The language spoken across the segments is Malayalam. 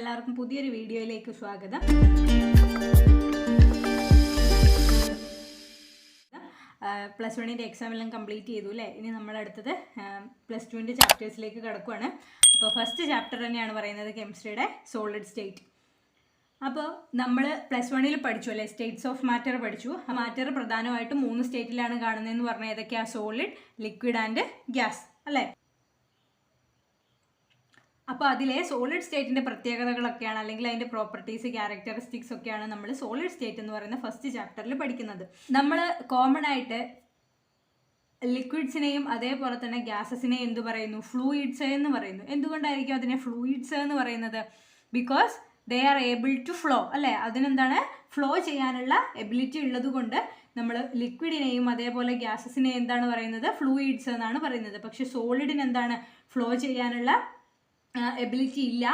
എല്ലാവർക്കും പുതിയൊരു വീഡിയോയിലേക്ക് സ്വാഗതം. പ്ലസ് വണ്ണിൻ്റെ എക്സാം എല്ലാം കംപ്ലീറ്റ് ചെയ്തു അല്ലേ. ഇനി നമ്മളടുത്തത് പ്ലസ് ടുവിൻ്റെ ചാപ്റ്റേഴ്സിലേക്ക് കിടക്കുകയാണ്. അപ്പോൾ ഫസ്റ്റ് ചാപ്റ്റർ തന്നെയാണ് പറയുന്നത് കെമിസ്ട്രിയുടെ സോളിഡ് സ്റ്റേറ്റ്. അപ്പോൾ നമ്മൾ പ്ലസ് വണ്ണിൽ പഠിച്ചു അല്ലേ, സ്റ്റേറ്റ്സ് ഓഫ് മാറ്റർ പഠിച്ചു. ആ മാറ്റർ പ്രധാനമായിട്ടും 3 സ്റ്റേറ്റിലാണ് കാണുന്നതെന്ന് പറഞ്ഞാൽ ഏതൊക്കെയാണ്? സോളിഡ്, ലിക്വിഡ് ആൻഡ് ഗ്യാസ് അല്ലേ. അപ്പോൾ അതിലെ സോളിഡ് സ്റ്റേറ്റിൻ്റെ പ്രത്യേകതകളൊക്കെയാണ്, അല്ലെങ്കിൽ അതിൻ്റെ പ്രോപ്പർട്ടീസ്, ക്യാരക്ടറിസ്റ്റിക്സ് ഒക്കെയാണ് നമ്മൾ സോളിഡ് സ്റ്റേറ്റ് എന്ന് പറയുന്ന ഫസ്റ്റ് ചാപ്റ്ററിൽ പഠിക്കുന്നത്. നമ്മൾ കോമൺ ആയിട്ട് ലിക്വിഡ്സിനെയും അതേപോലെ തന്നെ ഗ്യാസസിനെയും എന്ത് പറയുന്നു? ഫ്ലൂയിഡ്സ് എന്ന് പറയുന്നു. എന്തുകൊണ്ടായിരിക്കും അതിനെ ഫ്ലൂയിഡ്സ് എന്ന് പറയുന്നത്? Because they are able to flow അല്ലേ. അതിനെന്താണ്? ഫ്ലോ ചെയ്യാനുള്ള എബിലിറ്റി ഉള്ളത് കൊണ്ട് നമ്മൾ ലിക്വിഡിനെയും അതേപോലെ ഗ്യാസസിനെയും എന്താണ് പറയുന്നത്? ഫ്ലൂയിഡ്സ് എന്നാണ് പറയുന്നത്. പക്ഷെ സോളിഡിന് എന്താണ്? ഫ്ലോ ചെയ്യാനുള്ള എബിലിറ്റി ഇല്ല.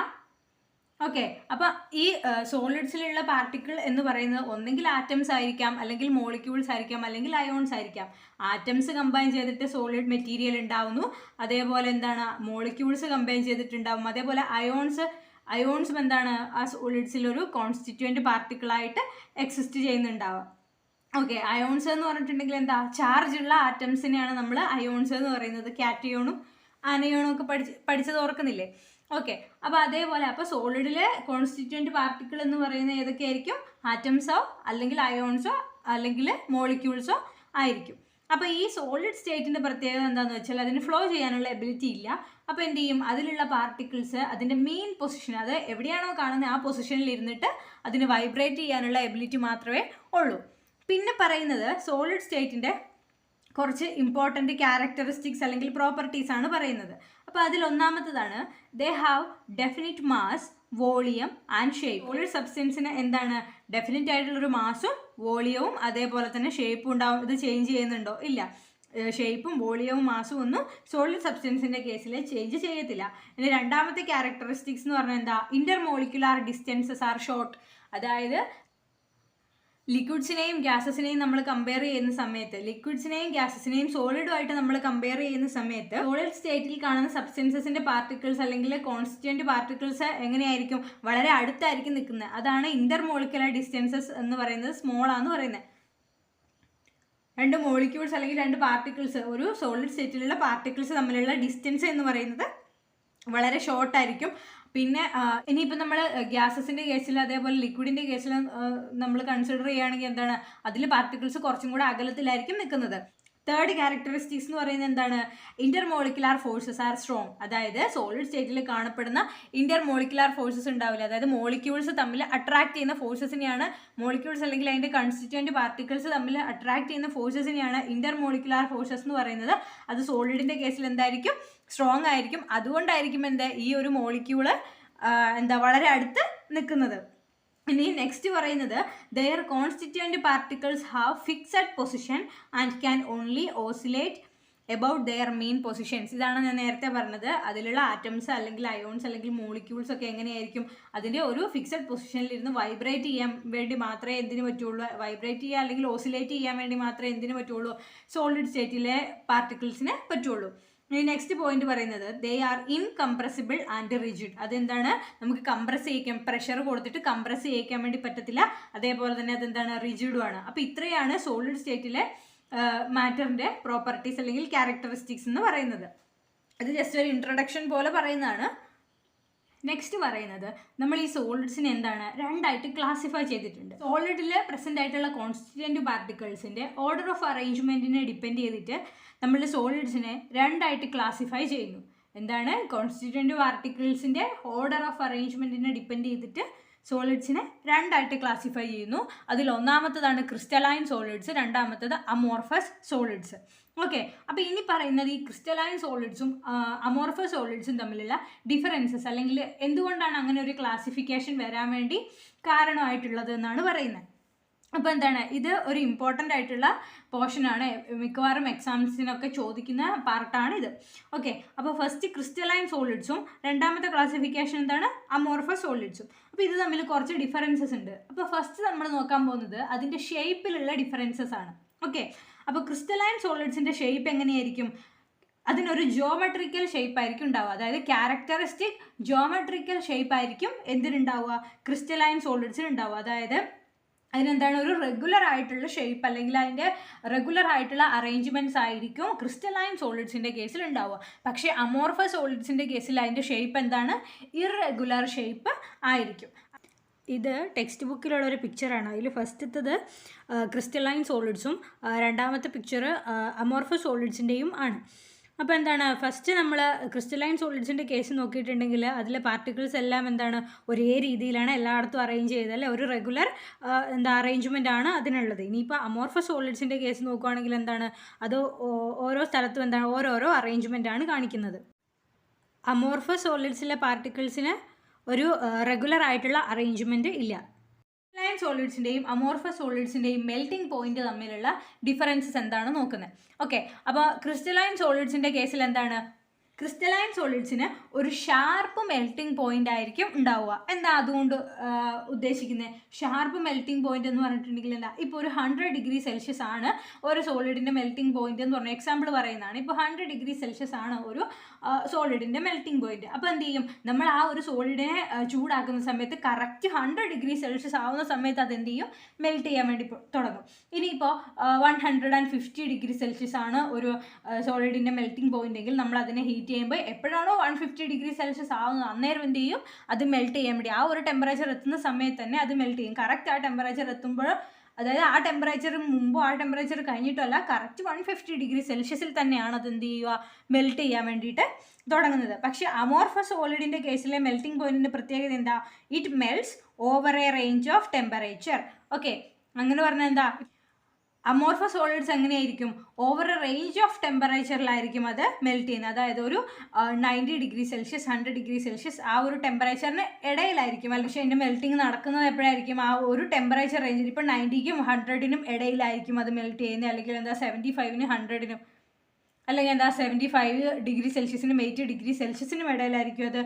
ഓക്കെ, അപ്പം ഈ സോളിഡ്സിലുള്ള പാർട്ടിക്കിൾ എന്ന് പറയുന്നത് ഒന്നെങ്കിൽ ആറ്റംസ് ആയിരിക്കാം, അല്ലെങ്കിൽ മോളിക്യൂൾസ് ആയിരിക്കാം, അല്ലെങ്കിൽ അയോൺസ് ആയിരിക്കാം. ആറ്റംസ് കമ്പൈൻ ചെയ്തിട്ട് സോളിഡ് മെറ്റീരിയൽ ഉണ്ടാവുന്നു, അതേപോലെ എന്താണ് മോളിക്യൂൾസ് കമ്പൈൻ ചെയ്തിട്ടുണ്ടാവും, അതേപോലെ അയോൺസും എന്താണ് ആ സോളിഡ്സിലൊരു കോൺസ്റ്റിറ്റ്യൂവൻറ്റ് പാർട്ടിക്കിളായിട്ട് എക്സിസ്റ്റ് ചെയ്യുന്നുണ്ടാവുക. ഓക്കെ, അയോൺസ് എന്ന് പറഞ്ഞിട്ടുണ്ടെങ്കിൽ എന്താ? ചാർജ് ഉള്ള ആറ്റംസിനെയാണ് നമ്മൾ അയോൺസ് എന്ന് പറയുന്നത്. കാറ്റയോണും ആനയോണും ഒക്കെ പഠിച്ചത് ഓർക്കുന്നില്ലേ? ഓക്കെ, അപ്പോൾ അതേപോലെ അപ്പോൾ സോളിഡിലെ കോൺസ്റ്റിറ്റ്യൂവൻറ്റ് പാർട്ടിക്കിൾ എന്ന് പറയുന്നത് ഏതൊക്കെയായിരിക്കും? ആറ്റംസോ അല്ലെങ്കിൽ അയോൺസോ അല്ലെങ്കിൽ മോളിക്യൂൾസോ ആയിരിക്കും. അപ്പോൾ ഈ സോളിഡ് സ്റ്റേറ്റിൻ്റെ പ്രത്യേകത എന്താണെന്ന് വെച്ചാൽ അതിന് ഫ്ലോ ചെയ്യാനുള്ള എബിലിറ്റി ഇല്ല. അപ്പോൾ എന്ത് ചെയ്യും? അതിലുള്ള പാർട്ടിക്കിൾസ് അതിൻ്റെ മെയിൻ പൊസിഷൻ, അത് എവിടെയാണോ കാണുന്നത് ആ പൊസിഷനിൽ ഇരുന്നിട്ട് അതിന് വൈബ്രേറ്റ് ചെയ്യാനുള്ള എബിലിറ്റി മാത്രമേ ഉള്ളൂ. പിന്നെ പറയുന്നത് സോളിഡ് സ്റ്റേറ്റിൻ്റെ കുറച്ച് ഇമ്പോർട്ടൻറ്റ് ക്യാരക്ടറിസ്റ്റിക്സ് അല്ലെങ്കിൽ പ്രോപ്പർട്ടീസ് ആണ് പറയുന്നത്. അപ്പോൾ അതിലൊന്നാമത്തതാണ് they have definite mass, volume and shape. Solid സബ്സ്റ്റൻസിന് എന്താണ്? ഡെഫിനിറ്റ് ആയിട്ടുള്ളൊരു മാസും വോളിയവും അതേപോലെ തന്നെ ഷേപ്പും ഉണ്ടാവും. ഇത് ചേഞ്ച് ചെയ്യുന്നുണ്ടോ? ഇല്ല. ഷേപ്പും വോളിയവും മാസും ഒന്നും സോളിഡ് സബ്സ്റ്റൻസിൻ്റെ കേസിൽ ചേഞ്ച് ചെയ്യത്തില്ല. ഇനി രണ്ടാമത്തെ ക്യാരക്ടറിസ്റ്റിക്സ് എന്ന് പറഞ്ഞാൽ എന്താ? Inter molecular distances R short. അതായത് ലിക്വിഡ്സിനെയും ഗ്യാസസിനെയും നമ്മൾ കമ്പയർ ചെയ്യുന്ന സമയത്ത്, ലിക്വിഡ്സിനെയും ഗ്യാസസിനെയും സോളിഡുമായിട്ട് നമ്മൾ കമ്പയർ ചെയ്യുന്ന സമയത്ത് സോളിഡ് സ്റ്റേറ്റിൽ കാണുന്ന സബ്സ്റ്റൻസസിന്റെ പാർട്ടിക്കിൾസ് അല്ലെങ്കിൽ കോൺസ്റ്റിറ്റ്യൂവന്റ് പാർട്ടിക്കിൾസ് എങ്ങനെയായിരിക്കും? വളരെ അടുത്തായിരിക്കും നിൽക്കുന്നത്. അതാണ് ഇന്റർ മോളിക്കുലർ ഡിസ്റ്റൻസസ് എന്ന് പറയുന്നത്, സ്മോൾ ആണെന്ന് പറയുന്നത്. 2 മോളിക്യൂൾസ് അല്ലെങ്കിൽ 2 പാർട്ടിക്കിൾസ്, ഒരു സോളിഡ് സ്റ്റേറ്റിലുള്ള പാർട്ടിക്കിൾസ് തമ്മിലുള്ള ഡിസ്റ്റൻസ് എന്ന് പറയുന്നത് വളരെ ഷോർട്ടായിരിക്കും. പിന്നെ ഇനിയിപ്പോൾ നമ്മൾ ഗ്യാസസിൻ്റെ കേസിൽ അതേപോലെ ലിക്വിഡിൻ്റെ കേസിൽ നമ്മൾ കൺസിഡർ ചെയ്യുകയാണെങ്കിൽ എന്താണ്? അതിൽ പാർട്ടിക്കിൾസ് കുറച്ചും കൂടെ അകലത്തിലായിരിക്കും നിൽക്കുന്നത്. തേർഡ് ക്യാരക്ടറിസ്റ്റിക്സ് എന്ന് പറയുന്നത് എന്താണ്? Inter molecular forces are strong. അതായത് സോളിഡ് സ്റ്റേറ്റിൽ കാണപ്പെടുന്ന ഇന്റർ മോളിക്കുലാർ ഫോഴ്സസ് ഉണ്ടാവില്ല. അതായത് മോളിക്യൂൾസ് തമ്മിൽ അട്രാക്ട് ചെയ്യുന്ന ഫോഴ്സസിനെയാണ്, മോളിക്യൂൾസ് അല്ലെങ്കിൽ അതിൻ്റെ കൺസ്റ്റിറ്റ്യൂവൻറ്റ് പാർട്ടിക്കിൾസ് തമ്മിൽ അട്രാക്ട് ചെയ്യുന്ന ഫോഴ്സസിനെയാണ് ഇന്റർ മോളിക്കുലാർ ഫോഴ്സസ് എന്ന് പറയുന്നത്. അത് സോളിഡിൻ്റെ കേസിൽ എന്തായിരിക്കും? സ്ട്രോങ് ആയിരിക്കും. അതുകൊണ്ടായിരിക്കും ഈ ഒരു മോളിക്യൂള് വളരെ അടുത്ത് നിൽക്കുന്നത്. ഇനി നെക്സ്റ്റ് പറയുന്നത് their constituent particles have fixed position and can only oscillate about their mean positions. ഇതാണ് ഞാൻ നേരത്തെ പറഞ്ഞത്. അതിലുള്ള ആറ്റംസ് അല്ലെങ്കിൽ അയോൺസ് അല്ലെങ്കിൽ മോളിക്യൂൾസ് ഒക്കെ എങ്ങനെയായിരിക്കും? അതിൻ്റെ ഒരു ഫിക്സഡ് പൊസിഷനിലിരുന്ന് വൈബ്രേറ്റ് ചെയ്യാൻ വേണ്ടി മാത്രമേ എന്തിനു പറ്റുള്ളൂ? വൈബ്രേറ്റ് ചെയ്യുക അല്ലെങ്കിൽ ഓസിലേറ്റ് ചെയ്യാൻ വേണ്ടി മാത്രമേ എന്തിനു പറ്റുള്ളൂ? സോളിഡ് സ്റ്റേറ്റിലെ പാർട്ടിക്കിൾസിന് പറ്റുള്ളൂ. ഇനി നെക്സ്റ്റ് പോയിന്റ് പറയുന്നത് they are incompressible and rigid. അതെന്താണ്? നമുക്ക് കംപ്രസ് ചെയ്യിക്കാൻ, പ്രഷർ കൊടുത്തിട്ട് കംപ്രസ് ചെയ്യിക്കാൻ വേണ്ടി പറ്റത്തില്ല. അതേപോലെ തന്നെ അതെന്താണ്? റിജിഡും ആണ്. അപ്പോൾ ഇത്രയാണ് സോളിഡ് സ്റ്റേറ്റിലെ മാറ്ററിൻ്റെ പ്രോപ്പർട്ടീസ് അല്ലെങ്കിൽ ക്യാരക്ടറിസ്റ്റിക്സ് എന്ന് പറയുന്നത്. ഇത് ജസ്റ്റ് ഒരു ഇൻട്രൊഡക്ഷൻ പോലെ പറയുന്നതാണ്. നെക്സ്റ്റ് പറയുന്നത് നമ്മൾ ഈ സോളിഡ്സിനെ എന്താണ്? 2ആയിട്ട് ക്ലാസിഫൈ ചെയ്തിട്ടുണ്ട്. സോളിഡിൽ പ്രസൻ്റ് ആയിട്ടുള്ള കോൺസ്റ്റിറ്റ്യൂവൻറ്റ് പാർട്ടിക്കിൾസിൻ്റെ ഓർഡർ ഓഫ് അറേഞ്ച്മെൻറ്റിനെ ഡിപ്പെൻഡ് ചെയ്തിട്ട് നമ്മൾ സോളിഡ്സിനെ 2ആയിട്ട് ക്ലാസിഫൈ ചെയ്യുന്നു. എന്താണ്? കോൺസ്റ്റിറ്റ്യൂവൻറ്റ് പാർട്ടിക്കിൾസിൻ്റെ ഓർഡർ ഓഫ് അറേഞ്ച്മെൻറ്റിനെ ഡിപ്പെൻഡ് ചെയ്തിട്ട് സോളിഡ്സിനെ 2ആയിട്ട് ക്ലാസിഫൈ ചെയ്യുന്നു. അതിൽ ഒന്നാമത്തതാണ് ക്രിസ്റ്റലൈൻ സോളിഡ്സ്, രണ്ടാമത്തത് അമോർഫസ് സോളിഡ്സ്. ഓക്കെ, അപ്പോൾ ഇനി പറയുന്നത് ഈ ക്രിസ്റ്റലൈൻ സോളിഡ്സും അമോർഫസ് സോളിഡ്സും തമ്മിലുള്ള ഡിഫറൻസസ്, അല്ലെങ്കിൽ എന്തുകൊണ്ടാണ് അങ്ങനെ ഒരു ക്ലാസിഫിക്കേഷൻ വരാൻ വേണ്ടി കാരണമായിട്ടുള്ളത് എന്നാണ് പറയുന്നത്. അപ്പോൾ എന്താണ്? ഇത് ഒരു ഇമ്പോർട്ടൻ്റ് ആയിട്ടുള്ള പോർഷനാണ്, മിക്കവാറും എക്സാംസിനൊക്കെ ചോദിക്കുന്ന പാർട്ടാണ് ഇത്. ഓക്കെ, അപ്പോൾ ഫസ്റ്റ് ക്രിസ്റ്റലൈൻ സോളിഡ്സും രണ്ടാമത്തെ ക്ലാസിഫിക്കേഷൻ എന്താണ്? അമോർഫസ് സോളിഡ്സും. അപ്പോൾ ഇത് തമ്മിൽ കുറച്ച് ഡിഫറൻസസ് ഉണ്ട്. അപ്പോൾ ഫസ്റ്റ് നമ്മൾ നോക്കാൻ പോകുന്നത് അതിൻ്റെ ഷേപ്പിലുള്ള ഡിഫറൻസസ് ആണ്. ഓക്കെ, അപ്പോൾ ക്രിസ്റ്റലൈൻ സോളിഡ്സിൻ്റെ ഷേപ്പ് എങ്ങനെയായിരിക്കും? അതിനൊരു ജോമെട്രിക്കൽ ഷേപ്പ് ആയിരിക്കും ഉണ്ടാവുക. അതായത് ക്യാരക്ടറിസ്റ്റിക് ജോമെട്രിക്കൽ ഷേപ്പ് ആയിരിക്കും എന്തിനുണ്ടാവുക, ക്രിസ്റ്റലൈൻ സോളിഡ്സിന് ഉണ്ടാവുക. അതായത് അതിനെന്താണ്, ഒരു റെഗുലർ ആയിട്ടുള്ള ഷേപ്പ് അല്ലെങ്കിൽ അതിൻ്റെ റെഗുലർ ആയിട്ടുള്ള അറേഞ്ച്മെൻറ്റ്സ് ആയിരിക്കും ക്രിസ്റ്റലൈൻ സോളിഡ്സിൻ്റെ കേസിൽ ഉണ്ടാവുക. പക്ഷേ അമോർഫസ് സോളിഡ്സിൻ്റെ കേസിൽ അതിൻ്റെ ഷേപ്പ് എന്താണ്, ഇറഗുലർ ഷേപ്പ് ആയിരിക്കും. ഇത് ടെക്സ്റ്റ് ബുക്കിലുള്ള ഒരു പിക്ചറാണ്. അതിൽ ഫസ്റ്റത്തത് ക്രിസ്റ്റലൈൻ സോളിഡ്സും രണ്ടാമത്തെ പിക്ചർ അമോർഫസ് സോളിഡ്സിൻ്റെയും ആണ്. അപ്പോൾ എന്താണ്, ഫസ്റ്റ് നമ്മൾ ക്രിസ്റ്റലൈൻ സോളിഡ്സിൻ്റെ കേസ് നോക്കിയിട്ടുണ്ടെങ്കിൽ അതിലെ പാർട്ടിക്കിൾസ് എല്ലാം എന്താണ്, ഒരേ രീതിയിലാണ് എല്ലായിടത്തും അറേഞ്ച് ചെയ്തത് അല്ലേ, ഒരു റെഗുലർ അറേഞ്ച്മെൻ്റ് ആണ് അതിനുള്ളത്. ഇനിയിപ്പോൾ അമോർഫസ് സോളിഡ്സിൻ്റെ കേസ് നോക്കുകയാണെങ്കിൽ എന്താണ്, അത് ഓരോ സ്ഥലത്തും എന്താണ് ഓരോരോ അറേഞ്ച്മെൻ്റ് ആണ് കാണിക്കുന്നത്. അമോർഫസ് സോളിഡ്സിലെ പാർട്ടിക്കിൾസിന് ഒരു റെഗുലർ ആയിട്ടുള്ള അറേഞ്ച്മെൻറ്റ് ഇല്ല. ക്രിസ്റ്റലൈൻ സോളിഡ്സിൻ്റെയും അമോർഫസ് സോളിഡ്സിൻ്റെയും മെൽറ്റിംഗ് പോയിന്റ് തമ്മിലുള്ള ഡിഫറൻസസ് എന്താണ് നോക്കുന്നത്. ഓക്കെ, അപ്പോൾ ക്രിസ്റ്റലൈൻ സോളിഡ്സിൻ്റെ കേസിൽ എന്താണ്, ക്രിസ്റ്റലൈൻ സോളിഡ്സിന് ഒരു ഷാർപ്പ് മെൽറ്റിംഗ് പോയിന്റ് ആയിരിക്കും ഉണ്ടാവുക. എന്താ അതുകൊണ്ട് ഉദ്ദേശിക്കുന്നത്, ഷാർപ്പ് മെൽറ്റിംഗ് പോയിന്റ് എന്ന് പറഞ്ഞിട്ടുണ്ടെങ്കിൽ എന്താ, ഇപ്പോൾ ഒരു 100 ഡിഗ്രി സെൽഷ്യസ് ആണ് ഒരു സോളിഡിൻ്റെ മെൽറ്റിംഗ് പോയിന്റ് എന്ന് പറഞ്ഞ എക്സാമ്പിൾ പറയുന്നതാണ്. ഇപ്പോൾ 100 ഡിഗ്രി സെൽഷ്യസ് ആണ് ഒരു സോളിഡിൻ്റെ മെൽറ്റിംഗ് പോയിന്റ്. അപ്പോൾ എന്ത് ചെയ്യും, നമ്മൾ ആ ഒരു സോളിഡിനെ ചൂടാക്കുന്ന സമയത്ത് കറക്റ്റ് 100 ഡിഗ്രി സെൽഷ്യസ് ആവുന്ന സമയത്ത് അത് എന്ത് ചെയ്യും, മെൽറ്റ് ചെയ്യാൻ വേണ്ടി തുടങ്ങും. ഇനിയിപ്പോൾ 150 ഡിഗ്രി സെൽഷ്യസ് ആണ് ഒരു സോളിഡിൻ്റെ മെൽറ്റിംഗ് പോയിന്റ് എങ്കിൽ നമ്മൾ അതിനെ ഹീറ്റ് ചെയ്യുമ്പോൾ എപ്പോഴാണോ 150 ഡിഗ്രി സെൽഷ്യസ് ആവുന്നത് അന്നേരം എന്ത് ചെയ്യും, അത് മെൽറ്റ് ചെയ്യാൻ വേണ്ടി ആ ഒരു ടെമ്പറേച്ചർ എത്തുന്ന സമയത്ത് തന്നെ അത് മെൽറ്റ് ചെയ്യും. കറക്റ്റ് ആ ടെമ്പറേച്ചർ എത്തുമ്പോൾ, അതായത് ആ ടെമ്പറേച്ചർ മുമ്പോ ആ ടെമ്പറേച്ചർ കഴിഞ്ഞിട്ടല്ല, കറക്റ്റ് 150 ഡിഗ്രി സെൽഷ്യസിൽ തന്നെയാണ് അത് എന്ത് ചെയ്യുക, മെൽറ്റ് ചെയ്യാൻ വേണ്ടിയിട്ട് തുടങ്ങുന്നത്. പക്ഷേ അമോർഫസ് സോളിഡിൻ്റെ കേസിലെ മെൽറ്റിംഗ് പോയിന്റിൻ്റെ പ്രത്യേകത എന്താ, it melts over A range of temperature. Okay, അങ്ങനെ പറഞ്ഞാൽ എന്താ, അമോർഫസ് സോളിഡ്സ് എങ്ങനെയായിരിക്കും, ഓവർ എ റേഞ്ച് ഓഫ് ടെമ്പറേച്ചറിലായിരിക്കും അത് മെൽറ്റ് ചെയ്യുന്നത്. അതായത് ഒരു 90 ഡിഗ്രി സെൽഷ്യസ് 100 ഡിഗ്രി സെൽഷ്യസ് ആ ഒരു ടെമ്പറേച്ചറിന് ഇടയിലായിരിക്കും. പക്ഷേ അതിൻ്റെ മെൽറ്റിംഗ് നടക്കുന്നത് എപ്പോഴായിരിക്കും, ആ ഒരു ടെമ്പറേച്ചർ റേഞ്ചിൽ, ഇപ്പോൾ 90ക്കും 100നും ഇടയിലായിരിക്കും അത് മെൽറ്റ് ചെയ്യുന്നത്. അല്ലെങ്കിൽ എന്താ 75നും 100നും, അല്ലെങ്കിൽ എന്താ 75 ഡിഗ്രി സെൽഷ്യസിനും 80 ഡിഗ്രി സെൽഷ്യസിനും ഇടയിലായിരിക്കും അത്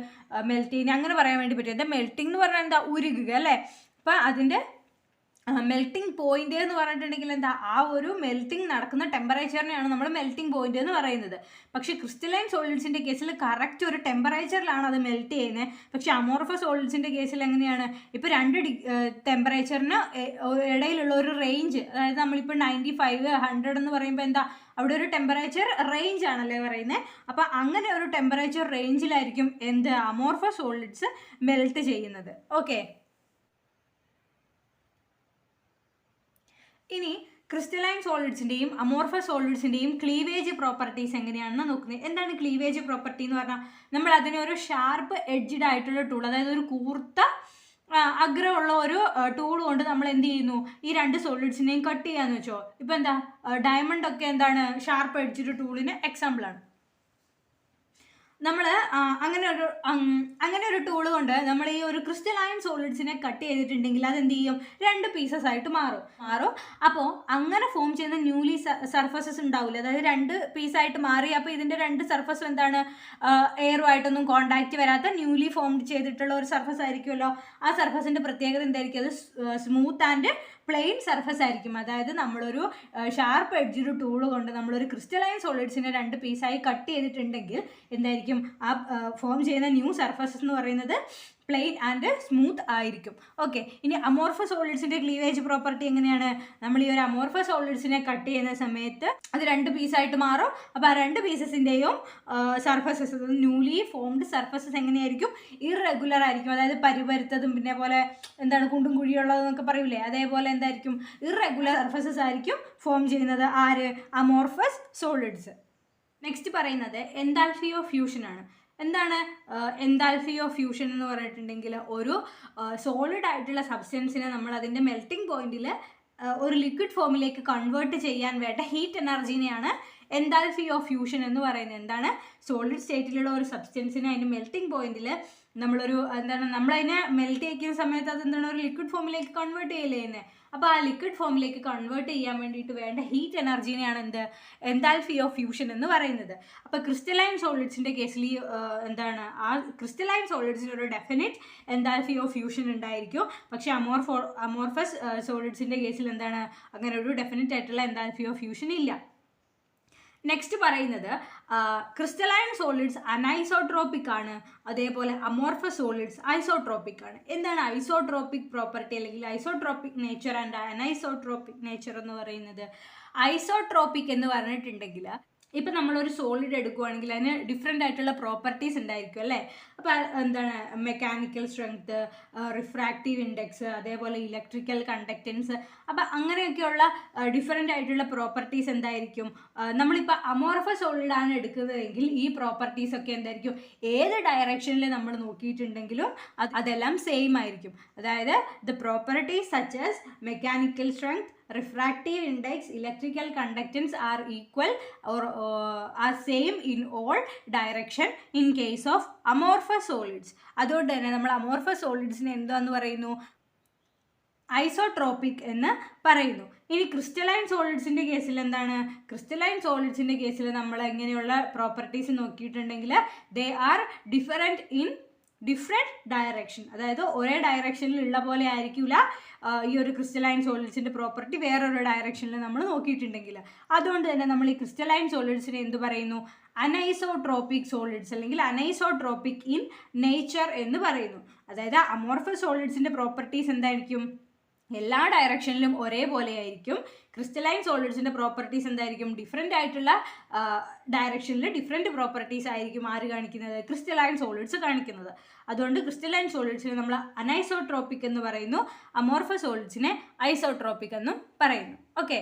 മെൽറ്റ് ചെയ്യുന്നത്. അങ്ങനെ പറയാൻ വേണ്ടി പറ്റും. എന്താ മെൽറ്റിംഗ് എന്ന് പറഞ്ഞാൽ എന്താ, ഉരുകുക അല്ലേ. അപ്പം അതിൻ്റെ മെൽറ്റിംഗ് പോയിന്റ് എന്ന് പറഞ്ഞിട്ടുണ്ടെങ്കിൽ എന്താ, ആ ഒരു മെൽറ്റിംഗ് നടക്കുന്ന ടെമ്പറേച്ചറിനെയാണ് നമ്മൾ മെൽറ്റിംഗ് പോയിന്റ് എന്ന് പറയുന്നത്. പക്ഷേ ക്രിസ്റ്റലൈൻ സോളിഡ്സിൻ്റെ കേസിൽ കറക്റ്റ് ഒരു ടെമ്പറേച്ചറിലാണ് അത് മെൽറ്റ് ചെയ്യുന്നത്. പക്ഷേ അമോർഫസ് സോളിഡ്സിൻ്റെ കേസിൽ എങ്ങനെയാണ്, ഇപ്പോൾ 2 ടെമ്പറേച്ചറിന് ഇടയിലുള്ള ഒരു റേഞ്ച്, അതായത് നമ്മളിപ്പോൾ 95 100 എന്ന് പറയുമ്പോൾ എന്താ, അവിടെ ഒരു ടെമ്പറേച്ചർ റേഞ്ച് ആണല്ലേ പറയുന്നത്. അപ്പോൾ അങ്ങനെ ഒരു ടെമ്പറേച്ചർ റേഞ്ചിലായിരിക്കും എന്ത്, അമോർഫസ് സോളിഡ്സ് മെൽറ്റ് ചെയ്യുന്നത്. ഓക്കെ, ഇനി ക്രിസ്റ്റലൈൻ സോളിഡ്സിൻ്റെയും അമോർഫസ് സോളിഡ്സിൻ്റെയും ക്ലീവേജ് പ്രോപ്പർട്ടീസ് എങ്ങനെയാണെന്ന് നോക്കുന്നത്. എന്താണ് ക്ലീവേജ് പ്രോപ്പർട്ടി എന്ന് പറഞ്ഞാൽ, നമ്മൾ അതിനെ ഒരു ഷാർപ്പ് എഡ്ജ്ഡ് ആയിട്ടുള്ള ടൂൾ, അതായത് ഒരു കൂർത്ത അഗ്രമുള്ള ഒരു ടൂൾ കൊണ്ട് നമ്മൾ എന്ത് ചെയ്യുന്നു, ഈ 2 സോളിഡ്സിനെയും കട്ട് ചെയ്യാന്ന് വെച്ചോ. ഇപ്പോൾ എന്താ, ഡയമണ്ട് ഒക്കെ എന്താണ് ഷാർപ്പ് എഡ്ജ്ഡ് ടൂളിന് എക്സാമ്പിളാണ്. നമ്മൾ അങ്ങനെ ഒരു ടൂൾ കൊണ്ട് നമ്മൾ ഈ ഒരു ക്രിസ്റ്റലൈൻ സോളിഡ്സിനെ കട്ട് ചെയ്തിട്ടുണ്ടെങ്കിൽ അതെന്ത് ചെയ്യും, 2 പീസസ് ആയിട്ട് മാറും. അപ്പോൾ അങ്ങനെ ഫോം ചെയ്യുന്ന ന്യൂലി സർഫസസ് ഉണ്ടാവില്ല. അതായത് 2 പീസായിട്ട് മാറി. അപ്പോൾ ഇതിൻ്റെ 2 സർഫസും എന്താണ്, എയറുമായിട്ടൊന്നും കോണ്ടാക്റ്റ് വരാത്ത ന്യൂലി ഫോം ചെയ്തിട്ടുള്ള ഒരു സർഫസ് ആയിരിക്കുമല്ലോ. ആ സർഫസിൻ്റെ പ്രത്യേകത എന്തായിരിക്കും, അത് സ്മൂത്ത് ആൻഡ് പ്ലെയിൻ സർഫസ് ആയിരിക്കും. അതായത് നമ്മളൊരു ഷാർപ്പ് എഡ്ജ്ഡ് ടൂൾ കൊണ്ട് നമ്മളൊരു ക്രിസ്റ്റലൈൻ സോളിഡ്സിനെ 2 പീസായി കട്ട് ചെയ്തിട്ടുണ്ടെങ്കിൽ എന്തായിരിക്കും, ആ ഫോം ചെയ്യുന്ന ന്യൂ സർഫസസ് എന്ന് പറയുന്നത് പ്ലെയിൻ ആൻഡ് സ്മൂത്ത് ആയിരിക്കും. ഓക്കെ, ഇനി അമോർഫസ് സോളിഡ്സിൻ്റെ ക്ലീവേജ് പ്രോപ്പർട്ടി എങ്ങനെയാണ്, നമ്മൾ ഈ ഒരു അമോർഫസ് സോളിഡ്സിനെ കട്ട് ചെയ്യുന്ന സമയത്ത് അത് 2 പീസായിട്ട് മാറും. അപ്പോൾ ആ 2 പീസസിൻ്റെയും സർഫസസ്, ന്യൂലി ഫോംഡ് സർഫസസ് എങ്ങനെയായിരിക്കും, ഇറഗുലർ ആയിരിക്കും. അതായത് പരിപരുത്തതും പിന്നെ പോലെ എന്താണ് കുണ്ടും കുഴിയുള്ളതെന്നൊക്കെ പറയൂലേ, അതേപോലെ എന്തായിരിക്കും, ഇറഗുലർ സർഫസസ് ആയിരിക്കും ഫോം ചെയ്യുന്നത്. ആര്, അമോർഫസ് സോളിഡ്സ്. നെക്സ്റ്റ് പറയുന്നത് എൻതാൽപ്പി ഓഫ് ഫ്യൂഷൻ ആണ്. എന്താണ് എൻതാൽപ്പി ഓഫ് ഫ്യൂഷൻ എന്ന് പറഞ്ഞിട്ടുണ്ടെങ്കിൽ, ഒരു സോളിഡ് ആയിട്ടുള്ള സബ്സ്റ്റൻസിനെ നമ്മൾ അതിൻ്റെ മെൽറ്റിംഗ് പോയിന്റിൽ ഒരു ലിക്വിഡ് ഫോമിലേക്ക് കൺവേർട്ട് ചെയ്യാൻ വേണ്ട ഹീറ്റ് എനർജീനെയാണ് എൻതാൽപ്പി ഓഫ് ഫ്യൂഷൻ എന്ന് പറയുന്നത്. എന്താണ്, സോളിഡ് സ്റ്റേറ്റിലുള്ള ഒരു സബ്സ്റ്റൻസിനെ അതിൻ്റെ മെൽറ്റിംഗ് പോയിന്റിൽ നമ്മളതിനെ മെൽറ്റ് ചെയ്യിക്കുന്ന സമയത്ത് അതെന്താണ്, ഒരു ലിക്വിഡ് ഫോമിലേക്ക് കൺവേർട്ട് ചെയ്യല്ലേ ചെയ്യുന്നത്. അപ്പോൾ ആ ലിക്വിഡ് ഫോമിലേക്ക് കൺവേർട്ട് ചെയ്യാൻ വേണ്ടിയിട്ട് വേണ്ട ഹീറ്റ് എനർജീനെയാണ് എൻതാൽപ്പി ഓഫ് ഫ്യൂഷൻ എന്ന് പറയുന്നത്. അപ്പോൾ ക്രിസ്റ്റലൈൻ സോളിഡ്സിൻ്റെ കേസിൽ എന്താണ്, ആ ക്രിസ്റ്റലൈൻ സോളിഡ്സിന് ഒരു ഡെഫിനിറ്റ് എൻതാൽപ്പി ഓഫ് ഫ്യൂഷൻ ഉണ്ടായിരിക്കും. പക്ഷേ അമോർഫസ് സോളിഡ്സിൻ്റെ കേസിൽ എന്താണ്, അങ്ങനെ ഒരു ഡെഫിനിറ്റ് ആയിട്ടുള്ള എൻതാൽപ്പി ഓഫ് ഫ്യൂഷൻ ഇല്ല. നെക്സ്റ്റ് പറയുന്നത് ക്രിസ്റ്റലൈൻ സോളിഡ്സ് അനൈസോട്രോപ്പിക് ആണ്, അതേപോലെ അമോർഫസ് സോളിഡ്സ് ഐസോട്രോപ്പിക് ആണ്. എന്താണ് ഐസോട്രോപ്പിക് പ്രോപ്പർട്ടി അല്ലെങ്കിൽ isotropic nature and anisotropic nature എന്ന് പറയുന്നത്? ഐസോട്രോപ്പിക് എന്ന് പറഞ്ഞിട്ടുണ്ടെങ്കിൽ ഇപ്പം നമ്മളൊരു സോളിഡ് എടുക്കുകയാണെങ്കിൽ അതിന് ഡിഫറെൻ്റ് ആയിട്ടുള്ള പ്രോപ്പർട്ടീസ് ഉണ്ടായിരിക്കും അല്ലേ. അപ്പോൾ എന്താണ് മെക്കാനിക്കൽ സ്ട്രെങ്ത്, റിഫ്രാക്റ്റീവ് ഇൻഡെക്സ്, അതേപോലെ ഇലക്ട്രിക്കൽ കണ്ടക്റ്റൻസ്, അപ്പം അങ്ങനെയൊക്കെയുള്ള ഡിഫറെൻ്റ് ആയിട്ടുള്ള പ്രോപ്പർട്ടീസ് എന്തായിരിക്കും? നമ്മളിപ്പോൾ അമോർഫസ് സോളിഡാണ് എടുക്കുന്നതെങ്കിൽ ഈ പ്രോപ്പർട്ടീസ് ഒക്കെ എന്തായിരിക്കും? ഏത് ഡയറക്ഷനിൽ നമ്മൾ നോക്കിയിട്ടുണ്ടെങ്കിലും അതെല്ലാം സെയിം ആയിരിക്കും. അതായത് the properties such as mechanical strength, refractive index, electrical conductance are equal or are same in all direction in case of amorphous solids. അതുകൊണ്ട് തന്നെ നമ്മൾ അമോർഫസ് സോളിഡ്സിനെ എന്താന്ന് പറയുന്നു? ഐസോട്രോപ്പിക് എന്ന് പറയുന്നു. ഇനി ക്രിസ്റ്റലൈൻ സോളിഡ്സിൻ്റെ കേസിൽ എന്താണ്? ക്രിസ്റ്റലൈൻ സോളിഡ്സിൻ്റെ കേസിൽ നമ്മൾ എങ്ങനെയുള്ള പ്രോപ്പർട്ടീസ് നോക്കിയിട്ടുണ്ടെങ്കിൽ they are different in different direction. അതായത് ഒരേ ഡയറക്ഷനിലുള്ള പോലെ ആയിരിക്കില്ല ഈ ഒരു ക്രിസ്റ്റലൈൻ സോളിഡ്സിൻ്റെ പ്രോപ്പർട്ടി വേറൊരു ഡയറക്ഷനിൽ നമ്മൾ നോക്കിയിട്ടുണ്ടെങ്കിൽ. അതുകൊണ്ട് തന്നെ നമ്മൾ ഈ ക്രിസ്റ്റലൈൻ സോളിഡ്സിനെ എന്ത് പറയുന്നു? അനൈസോട്രോപ്പിക് സോളിഡ്സ് അല്ലെങ്കിൽ അനൈസോട്രോപ്പിക് ഇൻ നേച്ചർ എന്ന് പറയുന്നു. അതായത് അമോർഫസ് സോളിഡ്സിൻ്റെ പ്രോപ്പർട്ടീസ് എന്തായിരിക്കും? എല്ലാ ഡയറക്ഷനിലും ഒരേപോലെ ആയിരിക്കും. ക്രിസ്റ്റലൈൻ സോളിഡ്സിൻ്റെ പ്രോപ്പർട്ടീസ് എന്തായിരിക്കും? ഡിഫറെൻ്റ് ആയിട്ടുള്ള ഡയറക്ഷനിൽ ഡിഫറെൻറ്റ് പ്രോപ്പർട്ടീസ് ആയിരിക്കും ആര് കാണിക്കുന്നത്? ക്രിസ്റ്റലൈൻ സോളിഡ്സ് കാണിക്കുന്നത്. അതുകൊണ്ട് ക്രിസ്റ്റലൈൻ സോളിഡ്സിനെ നമ്മൾ അനൈസോട്രോപ്പിക് എന്ന് പറയുന്നു, അമോർഫസ് സോളിഡ്സിനെ ഐസോട്രോപ്പിക് എന്നും പറയുന്നു. ഓക്കെ,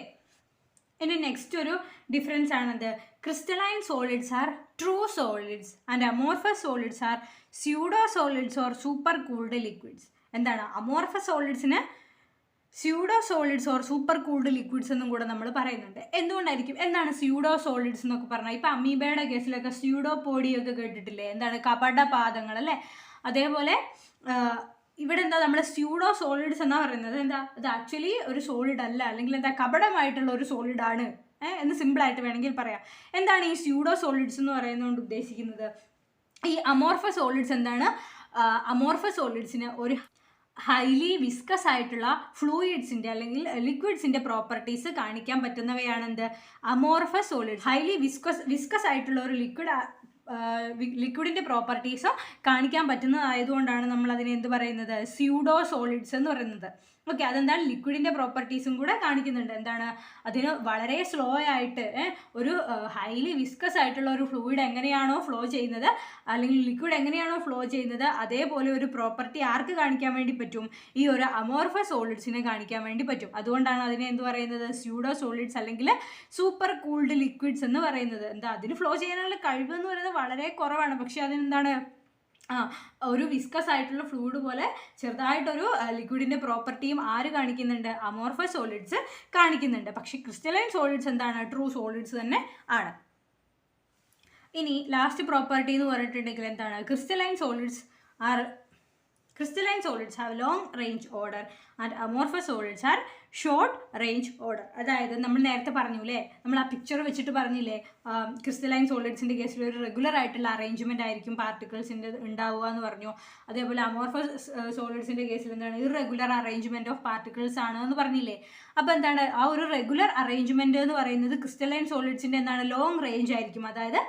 ഇനി നെക്സ്റ്റ് ഒരു ഡിഫറൻസ് ആണത് crystalline solids are true solids and amorphous solids are pseudo solids or super cooled liquids. എന്താണ് അമോർഫസ് സോളിഡ്സിന് pseudo solids or super cooled liquids എന്നും കൂടെ നമ്മൾ പറയുന്നുണ്ട്. എന്തുകൊണ്ടായിരിക്കും? എന്താണ് സ്യൂഡോ സോളിഡ്സ് എന്നൊക്കെ പറഞ്ഞാൽ? ഇപ്പം അമീബയുടെ കേസിലൊക്കെ സ്യൂഡോ പോഡിയൊക്കെ കേട്ടിട്ടില്ലേ? എന്താണ് കപടപാദങ്ങൾ അല്ലേ. അതേപോലെ ഇവിടെ എന്താ നമ്മൾ സ്യൂഡോ സോളിഡ്സ് എന്നാണ് പറയുന്നത്. എന്താ അത് ആക്ച്വലി ഒരു സോളിഡ് അല്ല, അല്ലെങ്കിൽ എന്താ കപടമായിട്ടുള്ള ഒരു സോളിഡാണ് എന്ന് സിമ്പിളായിട്ട് വേണമെങ്കിൽ പറയാം. എന്താണ് ഈ സ്യൂഡോ സോളിഡ്സ് എന്ന് പറയുന്നതുകൊണ്ട് ഉദ്ദേശിക്കുന്നത്? ഈ അമോർഫസ് സോളിഡ്സ് എന്താണ്? അമോർഫസ് സോളിഡ്സിന് ഒരു ഹൈലി വിസ്കസ് ആയിട്ടുള്ള ഫ്ലൂയിഡ്സിൻ്റെ അല്ലെങ്കിൽ ലിക്വിഡ്സിൻ്റെ പ്രോപ്പർട്ടീസ് കാണിക്കാൻ പറ്റുന്നവയാണെന്ത്? Amorphous solids. ഹൈലി വിസ്കസ് ആയിട്ടുള്ള ഒരു ലിക്വിഡിൻ്റെ പ്രോപ്പർട്ടീസും കാണിക്കാൻ പറ്റുന്നതായതുകൊണ്ടാണ് നമ്മൾ അതിനെ എന്ത് പറയുന്നത്? സ്യൂഡോ സോളിഡ്സ് എന്ന് പറയുന്നത്. ഓക്കെ, അതെന്താണ്? ലിക്വിഡിൻ്റെ പ്രോപ്പർട്ടീസും കൂടെ കാണിക്കുന്നുണ്ട്. എന്താണ്? അതിന് വളരെ സ്ലോ ആയിട്ട് ഒരു ഹൈലി വിസ്കസ് ആയിട്ടുള്ള ഒരു ഫ്ലൂയിഡ് എങ്ങനെയാണോ ഫ്ലോ ചെയ്യുന്നത്, അല്ലെങ്കിൽ ലിക്വിഡ് എങ്ങനെയാണോ ഫ്ലോ ചെയ്യുന്നത്, അതേപോലെ ഒരു പ്രോപ്പർട്ടി ആർക്ക് കാണിക്കാൻ വേണ്ടി പറ്റും? ഈ ഒരു അമോർഫസ് സോളിഡ്സിനെ കാണിക്കാൻ വേണ്ടി പറ്റും. അതുകൊണ്ടാണ് അതിനെ എന്ത് പറയുന്നത്? സ്യൂഡോ സോളിഡ്സ് അല്ലെങ്കിൽ സൂപ്പർ കൂൾഡ് ലിക്വിഡ്സ് എന്ന് പറയുന്നത്. എന്താ അതിന് ഫ്ലോ ചെയ്യാനുള്ള കഴിവ് എന്ന് പറയുന്നത് വളരെ കുറവാണ്. പക്ഷെ അതിനെന്താണ്? ഒരു വിസ്കസ് ആയിട്ടുള്ള ഫ്ലൂയിഡ് പോലെ ചെറുതായിട്ടൊരു ലിക്വിഡിൻ്റെ പ്രോപ്പർട്ടിയും ആര് കാണിക്കുന്നുണ്ട്? അമോർഫസ് സോളിഡ്സ് കാണിക്കുന്നുണ്ട്. പക്ഷേ ക്രിസ്റ്റലൈൻ സോളിഡ്സ് എന്താണ്? ട്രൂ സോളിഡ്സ് തന്നെ ആണ്. ഇനി ലാസ്റ്റ് പ്രോപ്പർട്ടി എന്ന് പറഞ്ഞിട്ടുണ്ടെങ്കിൽ എന്താണ്? Crystalline solids have long range order and amorphous solids R short range order. അതായത് നമ്മൾ നേരത്തെ പറഞ്ഞില്ലേ, നമ്മൾ ആ പിക്ചർ വെച്ചിട്ട് പറഞ്ഞില്ലേ, ക്രിസ്റ്റലൈൻ സോളിഡ്സിൻ്റെ കേസിൽ ഒരു റെഗുലർ ആയിട്ടുള്ള അറേഞ്ച്മെൻ്റ് ആയിരിക്കും പാർട്ടിക്കിൾസിൻ്റെ ഉണ്ടാവുക എന്ന് പറഞ്ഞു. അതേപോലെ അമോർഫസ് സോളിഡ്സിൻ്റെ കേസിൽ എന്താണ്? ഇറഗുലർ അറേഞ്ച്മെൻറ്റ് ഓഫ് പാർട്ടിക്കിൾസ് ആണ് എന്ന് പറഞ്ഞില്ലേ. അപ്പോൾ എന്താണ്? ആ ഒരു റെഗുലർ അറേഞ്ച്മെൻറ്റ് എന്ന് പറയുന്നത് ക്രിസ്റ്റലൈൻ സോളിഡ്സിൻ്റെ എന്താണ്? ലോങ് റേഞ്ച് ആയിരിക്കും. അതായത്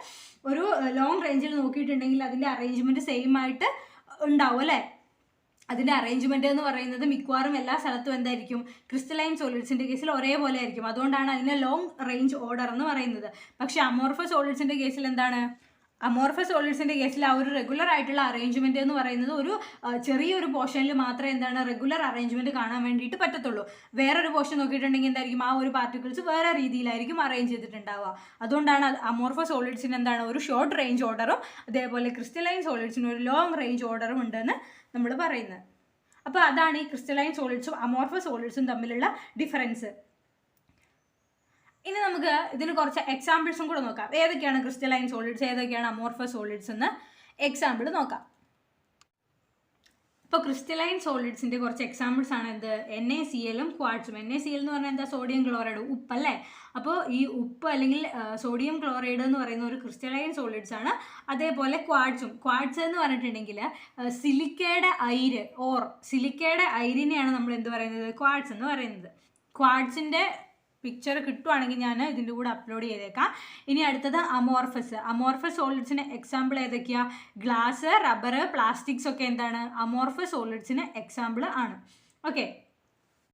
ഒരു ലോങ് റേഞ്ചിൽ നോക്കിയിട്ടുണ്ടെങ്കിൽ അതിൻ്റെ അറേഞ്ച്മെൻറ്റ് സെയിം ആയിട്ട് ഉണ്ടാവും അല്ലേ. അതിൻ്റെ അറേഞ്ച്മെൻറ്റ് എന്ന് പറയുന്നത് മിക്കവാറും എല്ലാ സ്ഥലത്തും എന്തായിരിക്കും? ക്രിസ്റ്റലൈൻ സോളിഡ്സിൻ്റെ കേസിൽ ഒരേപോലെ ആയിരിക്കും. അതുകൊണ്ടാണ് അതിനെ ലോങ് റേഞ്ച് ഓർഡർ എന്ന് പറയുന്നത്. പക്ഷേ അമോർഫസ് സോളിഡ്സിൻ്റെ കേസിൽ എന്താണ്? അമോർഫസ് സോളിഡ്സിൻ്റെ കേസിൽ ആ ഒരു റെഗുലർ ആയിട്ടുള്ള അറേഞ്ച്മെൻറ്റ് എന്ന് പറയുന്നത് ഒരു ചെറിയൊരു പോർഷനിൽ മാത്രമേ എന്താണ് റെഗുലർ അറേഞ്ച്മെൻറ്റ് കാണാൻ വേണ്ടിയിട്ട് പറ്റത്തുള്ളൂ. വേറൊരു പോർഷൻ നോക്കിയിട്ടുണ്ടെങ്കിൽ എന്തായിരിക്കും? ആ ഒരു പാർട്ടിക്കിൾസ് വേറെ രീതിയിലായിരിക്കും അറേഞ്ച് ചെയ്തിട്ടുണ്ടാവുക. അതുകൊണ്ടാണ് അമോർഫസ് സോളിഡ്സിന് എന്താണ്? ഒരു ഷോർട്ട് റേഞ്ച് ഓർഡറും അതേപോലെ ക്രിസ്റ്റലൈൻ സോളിഡ്സിന് ഒരു ലോങ് റേഞ്ച് ഓർഡറും ഉണ്ടെന്ന് നമ്മൾ പറയുന്നത്. അപ്പോൾ അതാണ് ഈ ക്രിസ്റ്റലൈൻ സോളിഡ്സും അമോർഫസ് സോളിഡ്സും തമ്മിലുള്ള ഡിഫറൻസ്. ഇനി നമുക്ക് ഇതിന് കുറച്ച് എക്സാമ്പിൾസും കൂടെ നോക്കാം. ഏതൊക്കെയാണ് ക്രിസ്റ്റലൈൻ സോളിഡ്സ്, ഏതൊക്കെയാണ് അമോർഫസ് സോളിഡ്സ് എന്ന് എക്സാമ്പിൾ നോക്കാം. ഇപ്പോൾ ക്രിസ്റ്റലൈൻ സോളിഡ്സിൻ്റെ കുറച്ച് എക്സാമ്പിൾസ് ആണ് എന്ത്? NaCl-ഉം ക്വാർട്സും. NaCl എന്ന് പറഞ്ഞാൽ എന്താ? സോഡിയം ക്ലോറൈഡ്, ഉപ്പല്ലേ. അപ്പോൾ ഈ ഉപ്പ് അല്ലെങ്കിൽ സോഡിയം ക്ലോറൈഡ് എന്ന് പറയുന്ന ഒരു ക്രിസ്റ്റലൈൻ സോളിഡ്സ് ആണ്. അതേപോലെ ക്വാർട്സ് എന്ന് പറഞ്ഞിട്ടുണ്ടെങ്കിൽ സിലിക്കയുടെ അയിരിനെയാണ് നമ്മൾ എന്ത് പറയുന്നത്? ക്വാർട്സ് എന്ന് പറയുന്നത്. ക്വാർട്സിൻ്റെ പിക്ചർ കിട്ടുവാണെങ്കിൽ ഞാൻ ഇതിൻ്റെ കൂടെ അപ്ലോഡ് ചെയ്തേക്കാം. ഇനി അടുത്തത് അമോർഫസ്. അമോർഫസ് സോളിഡ്സിന് എക്സാമ്പിൾ ഏതൊക്കെയാണ്? ഗ്ലാസ്, റബ്ബർ, പ്ലാസ്റ്റിക്സ് ഒക്കെ എന്താണ്? അമോർഫസ് സോളിഡ്സിന് എക്സാമ്പിൾ ആണ്. ഓക്കെ.